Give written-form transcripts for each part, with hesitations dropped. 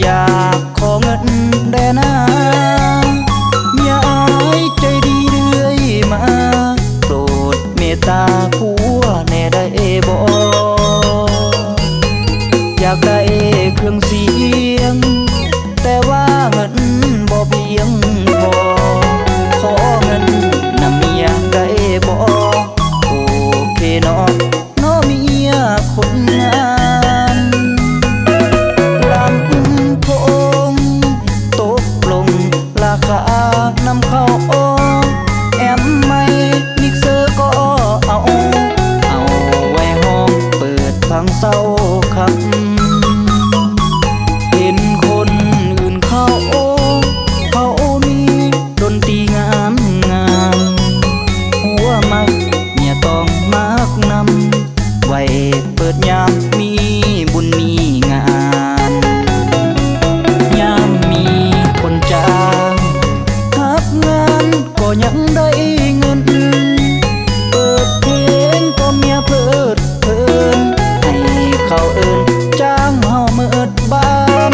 อยากขอเงินแด่นาเมียอายใจดีเรื่อยมาโปรดเมตตาผัวแน่ได้บ่อยากได้เครื่องเสียงแต่ว่าเงินบ่เพียงพอขอเงินนำเมียได้บ่โอเคเนาะน้อเมียคนงามลำโพงตกลงราคานำเข้าแอมไม่มิกเซอร์ก็เอาไว้ห้องเปิดฟังเศร้าครับเห็นคนอื่นเขามีดนตรีงามหัวมักเมียต้องมักนำไว้เปิดยามมีบุญมีงานยามมีคนจ้างทับงานก็ยังได้เงินเปิดเพลงก็เมียเพลิดเพลินให้เขาเอิ้นจ้างเฮาเมิดบ้าน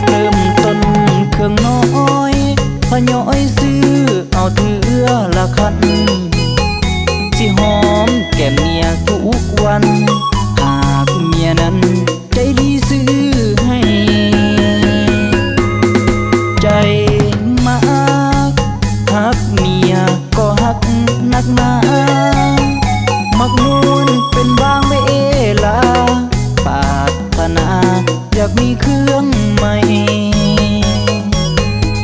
เริ่มต้นเครื่องน้อยพะย้อยซื้อเอาเทื่อละคันสิหอมแก้มเมียทุกวันหากเมียนั้นใจดีซื้อให้ใจมากฮักเมียก็ฮักนักหนามักม่วนเป็นบางเวลาปรารถนาอยากมีเครื่องใหม่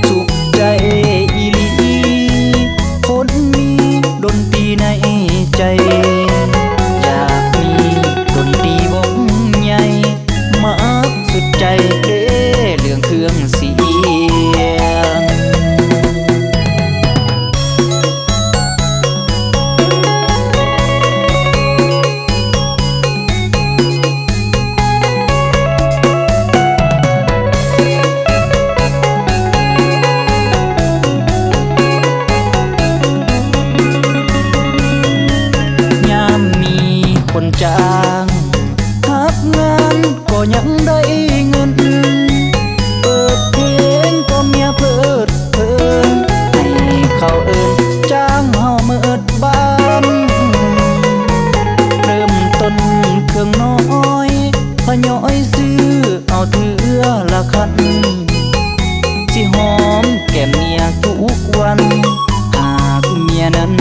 สุขใจอีหลีคนมีดนตรีในใจอยากมีดนตรีวงใหญ่มักสุดใจเรื่องเครื่องเสียงยามมีคนจ้างทับงานก็ยังได้เงินเปิดเพลงก็เมียเพลิดเพลินให้เขาเอิ้นจ้างเฮาเมิดบ้านเริ่มต้นเครื่องน้อยพะย้อยซื้อเอาเทื่อละคันสิหอมแก้มเมียทุกวันหากเมียนั้น